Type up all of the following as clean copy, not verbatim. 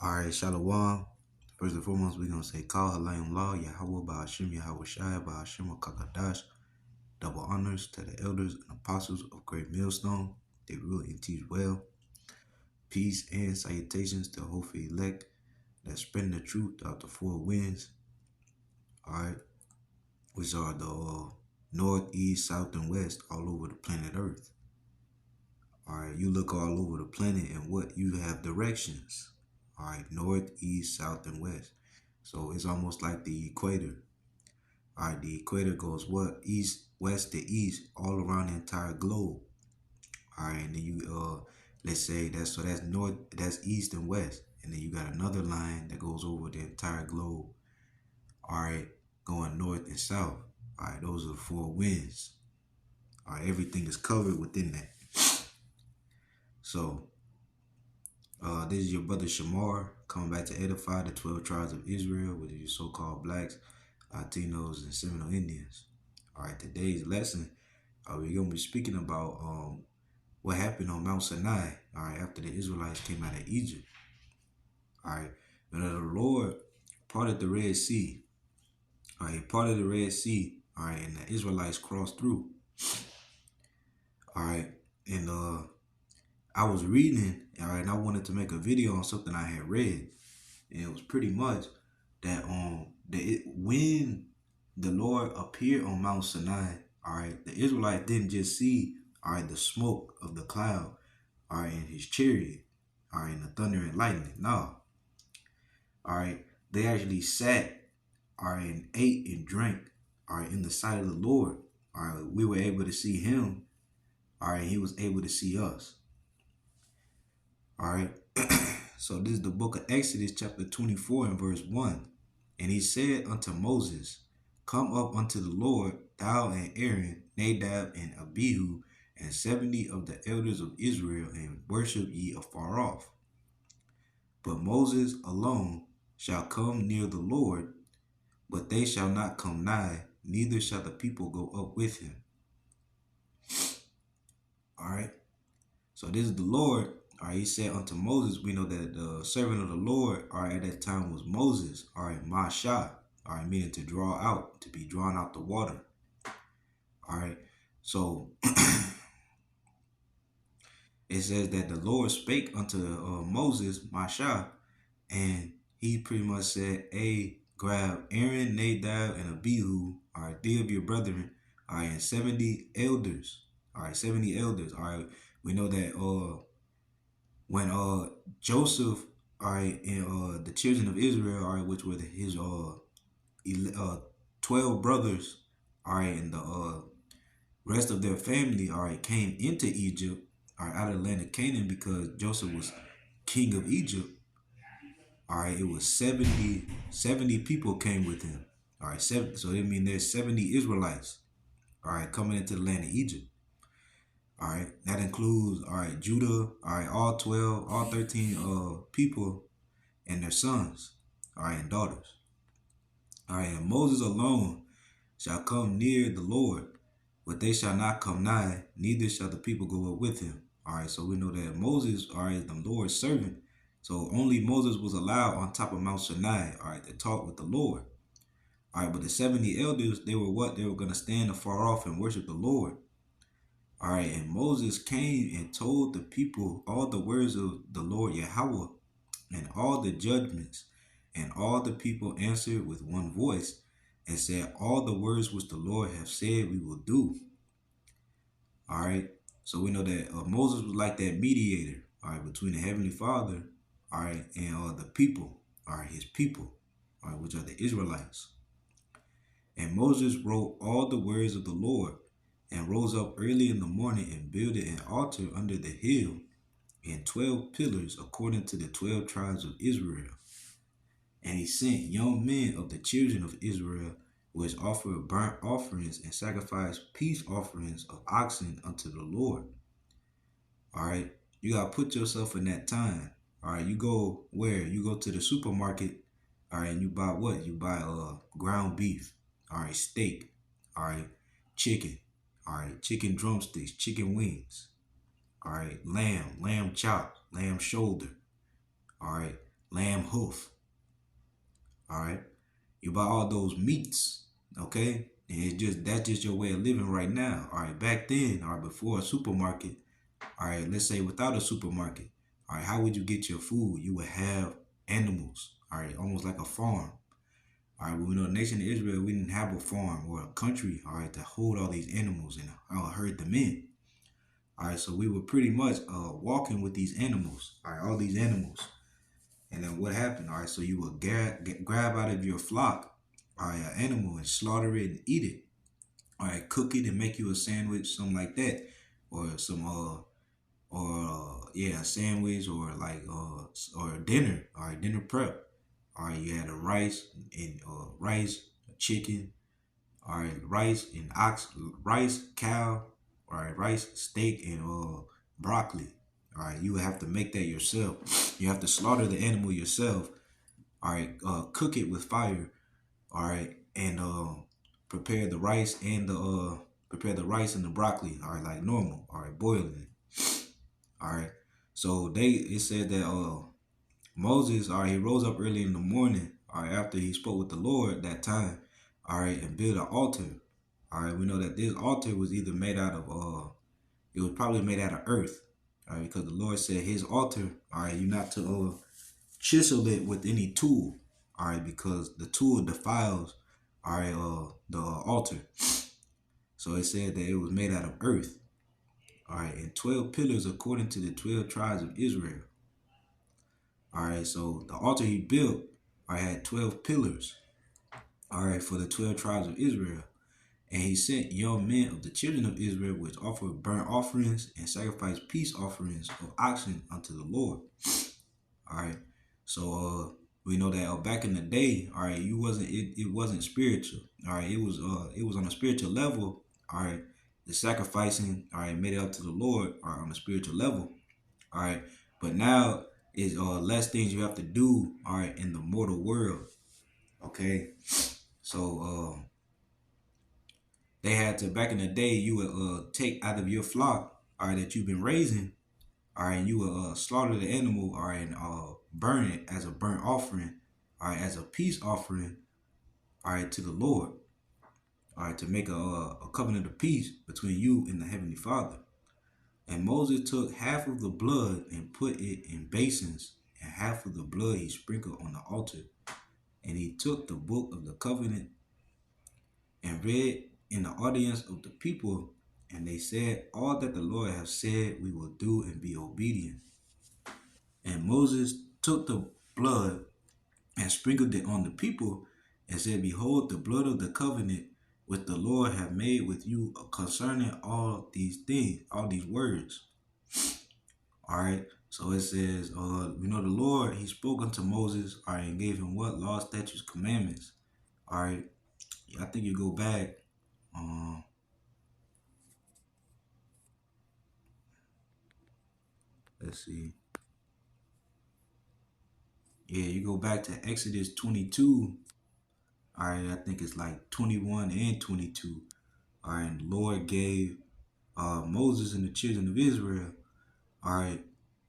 Alright, Shalom. First and foremost, we're going to say Kal Halayim Law, Yahweh Ba'ashim, Yahweh Shai, Ba'ashim Kakadash. Double honors to the elders and apostles of Great Millstone. They rule and teach well. Peace and salutations to hopeful elect that spreading the truth throughout the four winds. Alright, which are the north, east, south, and west all over the planet Earth. Alright, you look all over the planet and what you have directions. Alright, north, east, south, and west. So it's almost like the equator. Alright, the equator goes what? East, west to east, all around the entire globe. Alright, and then you let's say that's north, that's east and west. And then you got another line that goes over the entire globe. Alright, going north and south. Alright, those are the four winds. Alright, everything is covered within that. So this is your brother Shamar coming back to edify the 12 tribes of Israel, which are your so-called blacks, Latinos, and Seminole Indians. All right, today's lesson, we're going to be speaking about what happened on Mount Sinai, all right, after the Israelites came out of Egypt. All right, when the Lord parted the Red Sea, all right, parted the Red Sea, all right, and the Israelites crossed through. All right, and I was reading, all right, and I wanted to make a video on something I had read, and it was pretty much that when the Lord appeared on Mount Sinai, all right, the Israelites didn't just see, all right, the smoke of the cloud, all right, and his chariot, all right, and the thunder and lightning. No, all right, they actually sat, all right, and ate and drank, all right, in the sight of the Lord. All right, we were able to see him, all right, he was able to see us. All right, so this is the book of Exodus chapter 24 and verse 1. And he said unto Moses, come up unto the Lord, thou and Aaron, Nadab and Abihu, and 70 of the elders of Israel, and worship ye afar off. But Moses alone shall come near the Lord, but they shall not come nigh, neither shall the people go up with him. All right, so this is the Lord. All right, he said unto Moses, we know that the servant of the Lord, all right, at that time was Moses, all right, Masha, all right, meaning to draw out, to be drawn out the water. All right, so it says that the Lord spake unto Moses, Masha, and he pretty much said, hey, grab Aaron, Nadab, and Abihu, all right, 3 of your brethren, all right, and 70 elders, all right, 70 elders, all right. We know that when Joseph, all right, and the children of Israel, all right, which were his 12 brothers, all right, and the rest of their family, all right, came into Egypt, all right, out of the land of Canaan, because Joseph was king of Egypt. All right, it was 70 people came with him. All right, so that means there's 70 Israelites, all right, coming into the land of Egypt. All right, that includes, all right, Judah, all right, all 12, all 13 people and their sons, all right, and daughters. All right, and Moses alone shall come near the Lord, but they shall not come nigh, neither shall the people go up with him. All right, so we know that Moses, all right, is the Lord's servant. So only Moses was allowed on top of Mount Sinai, all right, to talk with the Lord. All right, but the 70 elders, they were what? They were going to stand afar off and worship the Lord. All right, and Moses came and told the people all the words of the Lord Yahweh and all the judgments, and all the people answered with one voice and said, all the words which the Lord hath said we will do. All right, so we know that Moses was like that mediator, all right, between the Heavenly Father, all right, and the people, all right, his people, all right, which are the Israelites. And Moses wrote all the words of the Lord, and rose up early in the morning and builded an altar under the hill, and 12 pillars according to the 12 tribes of Israel. And he sent young men of the children of Israel, which offered burnt offerings and sacrificed peace offerings of oxen unto the Lord. All right, you got to put yourself in that time. All right, you go where? You go to the supermarket, all right, and you buy what? You buy ground beef, all right, steak, all right, chicken, all right, chicken drumsticks, chicken wings. All right, lamb chop, lamb shoulder. All right, lamb hoof. All right, you buy all those meats. Okay, and it's just that's just your way of living right now. All right, back then, or before a supermarket. All right, let's say without a supermarket. All right, how would you get your food? You would have animals. All right, almost like a farm. All right, well, we know the nation of Israel, we didn't have a farm or a country, all right, to hold all these animals and herd them in. All right, so we were pretty much walking with these animals, all right, all these animals. And then what happened? All right, so you would grab out of your flock, all right, an animal and slaughter it and eat it. All right, cook it and make you a sandwich, something like that, or a sandwich or like or dinner. All right, dinner prep. All right, you had a rice, chicken. All right, rice, cow. All right, rice, steak, and broccoli. All right, you have to make that yourself. You have to slaughter the animal yourself. All right, cook it with fire. All right, and prepare the rice and the broccoli. All right, like normal. All right, boiling it. All right, so it said that Moses, all right, he rose up early in the morning, all right, after he spoke with the Lord that time, all right, and built an altar. All right, we know that this altar was either made out of, it was probably made out of earth, all right, because the Lord said his altar, all right, you're not to chisel it with any tool, all right, because the tool defiles, all right, the altar. So it said that it was made out of earth, all right, and 12 pillars according to the 12 tribes of Israel. All right, so the altar he built, I had 12 pillars, all right, for the 12 tribes of Israel. And he sent young men of the children of Israel, which offered burnt offerings and sacrificed peace offerings of oxen unto the Lord. All right, so we know that back in the day, all right, it wasn't spiritual. All right, it was on a spiritual level. All right, the sacrificing, all right, made it up to the Lord, all right, on a spiritual level. All right, but now is less things you have to do, all right, in the mortal world. Okay, so they had to back in the day. You would take out of your flock, all right, that you've been raising, all right, and you would slaughter the animal, all right, and burn it as a burnt offering, all right, as a peace offering, all right, to the Lord, all right, to make a covenant of peace between you and the Heavenly Father. And Moses took half of the blood and put it in basins, and half of the blood he sprinkled on the altar. And he took the book of the covenant and read in the audience of the people, and they said, all that the Lord has said we will do and be obedient. And Moses took the blood and sprinkled it on the people and said, behold, the blood of the covenant which the Lord have made with you concerning all these things, all these words. All right. So it says, we know the Lord, he spoke unto Moses, all right, and gave him what? Law, statutes, commandments. All right. I think you go back. Let's see. Yeah, you go back to Exodus 22. All right, I think it's like 21 and 22. All right, and the Lord gave Moses and the children of Israel, all right,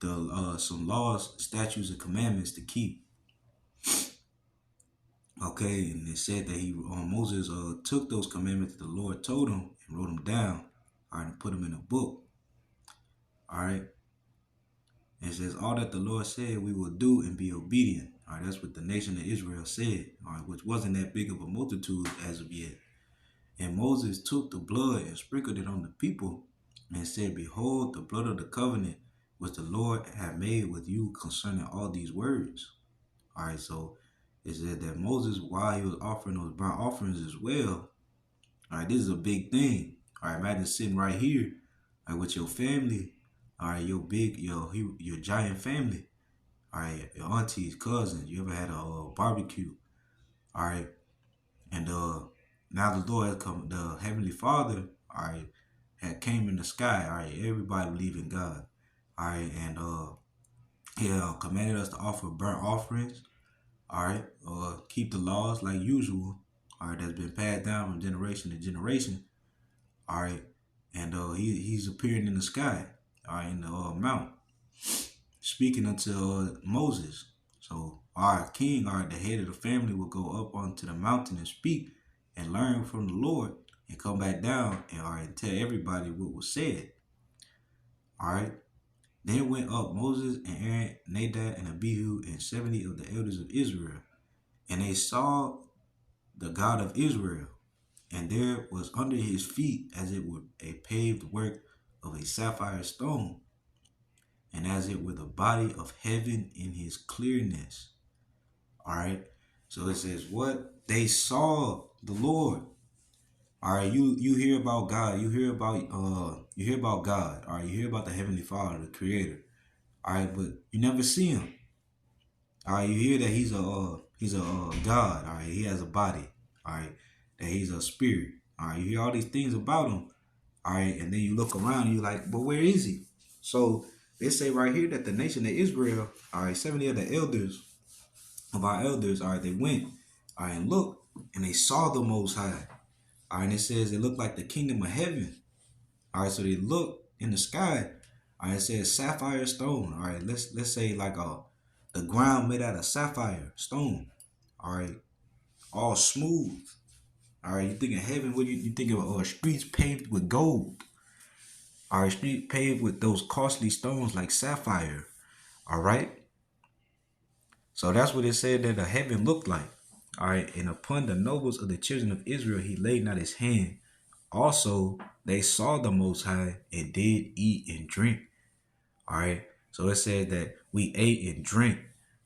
the some laws, statutes, and commandments to keep. Okay, and it said that Moses took those commandments that the Lord told him and wrote them down, all right, and put them in a book. All right, and it says all that the Lord said we will do and be obedient. All right, that's what the nation of Israel said, all right, which wasn't that big of a multitude as of yet. And Moses took the blood and sprinkled it on the people and said, behold, the blood of the covenant which the Lord had made with you concerning all these words. All right, so it said that Moses, while he was offering those burnt offerings as well, all right, this is a big thing. All right, imagine sitting right here, all right, with your family, all right, your giant family, all right, your aunties, cousins. You ever had a barbecue? All right, and now the Lord has come, the Heavenly Father, all right, had came in the sky. All right, everybody believe in God. All right, and he commanded us to offer burnt offerings. All right, keep the laws like usual. All right, that's been passed down from generation to generation. All right, and he's appearing in the sky. all right, in the mount, speaking unto Moses. So our king, our the head of the family, will go up onto the mountain and speak and learn from the Lord and come back down and all right, tell everybody what was said. All right. Then went up Moses and Aaron, Nadab and Abihu, and 70 of the elders of Israel. And they saw the God of Israel, and there was under his feet as it were a paved work of a sapphire stone, and as it were the body of heaven in his clearness. All right. So it says, what they saw the Lord. All right, you hear about God, you hear about God, all right, you hear about the Heavenly Father, the Creator, all right, but you never see him. All right, you hear that he's a God. All right, he has a body. All right, that he's a spirit. All right, you hear all these things about him. All right, and then you look around and you're like, but where is he? So they say right here that the nation of Israel, all right, 70 of the elders of our elders, all right, they went, all right, and looked, and they saw the Most High. All right, and it says it looked like the kingdom of heaven. All right, so they looked in the sky. All right, it says sapphire stone. All right, let's say like the ground made out of sapphire stone. All right, all smooth. All right, you think of heaven? What you think of? Streets paved with gold. All right, street paved with those costly stones like sapphire. All right, so that's what it said that the heaven looked like. All right, and upon the nobles of the children of Israel, he laid not his hand. Also, they saw the Most High and did eat and drink. All right, so it said that we ate and drank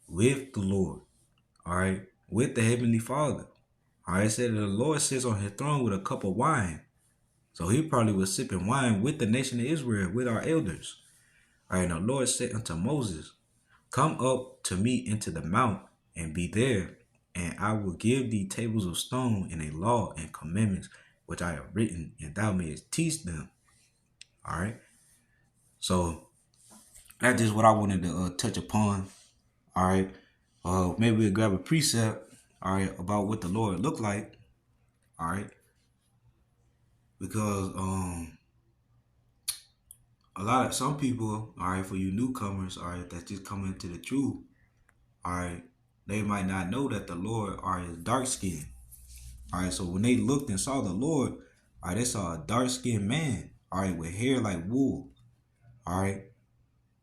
with the Lord. All right, with the Heavenly Father. All right, it said that the Lord sits on his throne with a cup of wine. So he probably was sipping wine with the nation of Israel, with our elders. All right, and the Lord said unto Moses, come up to me into the mount and be there, and I will give thee tables of stone and a law and commandments which I have written, and thou mayest teach them. All right. So that's just what I wanted to touch upon. All right. Maybe we'll grab a precept. All right, about what the Lord looked like. All right, because a lot of some people, all right, for you newcomers, all right, that's just coming to the truth, all right, they might not know that the Lord, all right, is dark skinned. All right, so when they looked and saw the Lord, all right, they saw a dark skinned man, all right, with hair like wool, all right,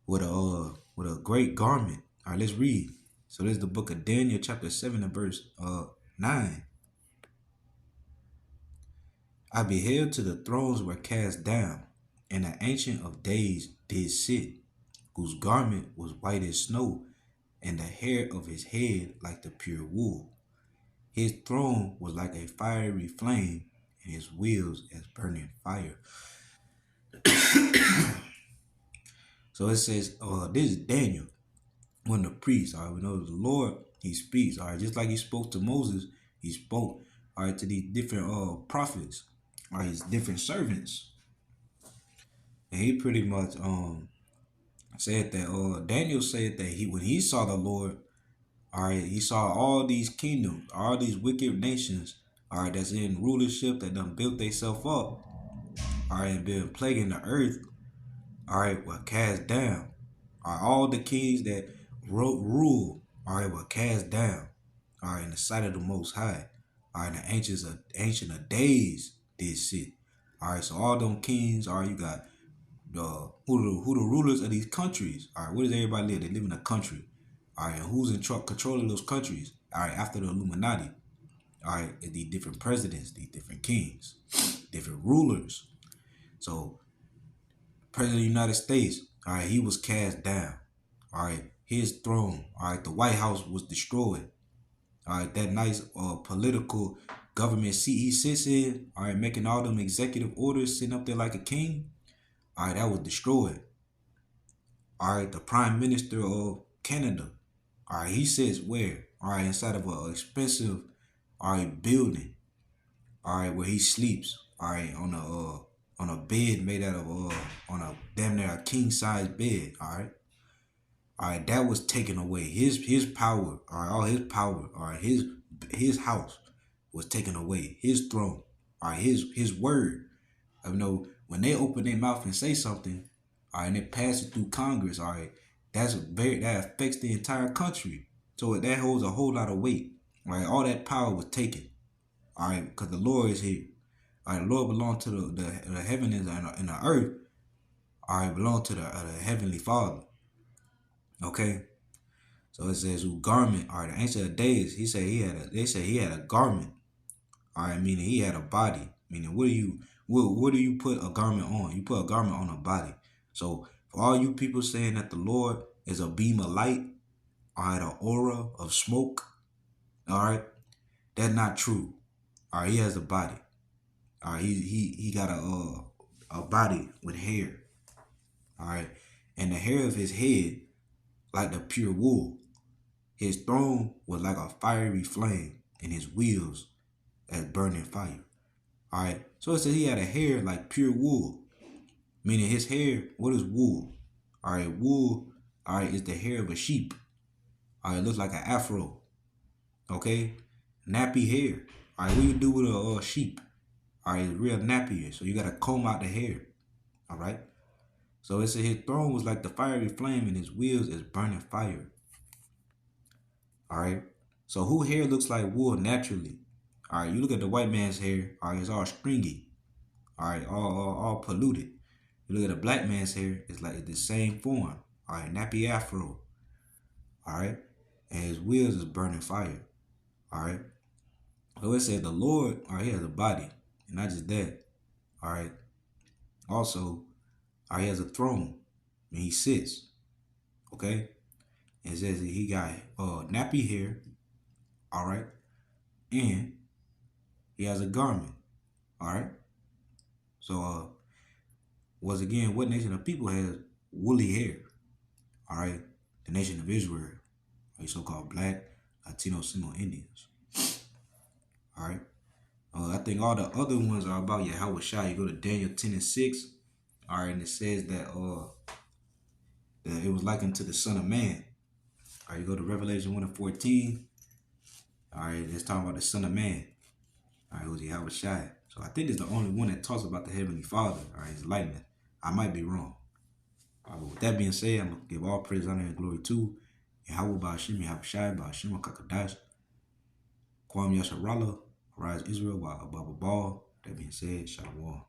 with a great garment. All right, let's read. So this is the book of Daniel, chapter 7 and verse 9. I beheld till the thrones were cast down, and the Ancient of Days did sit, whose garment was white as snow, and the hair of his head like the pure wool. His throne was like a fiery flame, and his wheels as burning fire. So it says, this is Daniel, one of the priests. All right, we know the Lord, he speaks. All right, just like he spoke to Moses, he spoke, all right, to these different prophets, all right, his different servants. And he pretty much said that Daniel said that he when he saw the Lord, all right, he saw all these kingdoms, all these wicked nations, all right, that's in rulership that done built themselves up, all right, and been plaguing the earth, all right, were cast down. All the kings that rule, all right, were cast down, all right, in the sight of the Most High, all right, the ancient of days did sit, all right, so all them kings, all right, you got who the rulers of these countries. All right, where does everybody live? They live in a country. All right, and who's in control of those countries? All right, after the Illuminati. All right, these different presidents, these different kings, different rulers. So, President of the United States, all right, he was cast down. All right, his throne, all right, the White House was destroyed. All right, that nice political government seat he sits in, all right, making all them executive orders, sitting up there like a king. All right, that was destroyed. All right, the Prime Minister of Canada. All right, he sits where? All right, inside of an expensive, all right, building. All right, where he sleeps. All right, on a bed made out of on a damn near a king size bed. All right, that was taken away. His power. All right, all his power. All right, his house was taken away. His throne. All right, his word. I know when they open their mouth and say something, All right, and it passes through Congress. All right, that affects the entire country. So that holds a whole lot of weight. Right, all that power was taken. All right, because the Lord is here. All right, the Lord belongs to the heaven and the earth. All right, belong to the heavenly Father. Okay, so it says who garment. All right, the Ancient of Days. He said he had a. They say he had a garment. All right, meaning he had a body. Meaning, what do you put a garment on? You put a garment on a body. So for all you people saying that the Lord is a beam of light, all right, an aura of smoke, all right, that's not true. All right, he has a body. All right, he got a body with hair. All right, and the hair of his head like the pure wool. His throne was like a fiery flame, and his wheels as burning fire. All right, so it says he had a hair like pure wool, meaning his hair. What is wool? All right, wool. All right, is the hair of a sheep. All right, it looks like an afro. Okay, nappy hair. All right, what you do with a sheep? All right, it's real nappy. So you gotta comb out the hair. All right. So it said his throne was like the fiery flame, and his wheels is burning fire. All right. So who hair looks like wool naturally? All right. You look at the white man's hair. All right, it's all stringy. All right, all polluted. You look at a black man's hair. It's like the same form. All right, nappy afro. All right, and his wheels is burning fire. All right. So it said the Lord. All right, he has a body, and not just that. All right. Also, all right, he has a throne, and he sits. Okay. And it says that he got nappy hair. All right, and he has a garment. All right. So once again, what nation of people has woolly hair? All right, the nation of Israel, so-called Black, Latino, Seminole Indians. All right. I think all the other ones are about Yahweh Shai. You go to Daniel 10:6. All right, and it says that it was likened to the Son of Man. All right, you go to Revelation 1:14. All right, it's talking about the Son of Man. All right, it was Yahweh Shai. So I think it's the only one that talks about the Heavenly Father. All right, his likeness. I might be wrong. But with that being said, I'm going to give all praise, honor, and glory to Yahweh Ba'ashim, Yahweh Shai, Ba'ashim, Kakadash, Kwam Yasharallah, Arise Israel, Baba Ball. That being said, Shalom.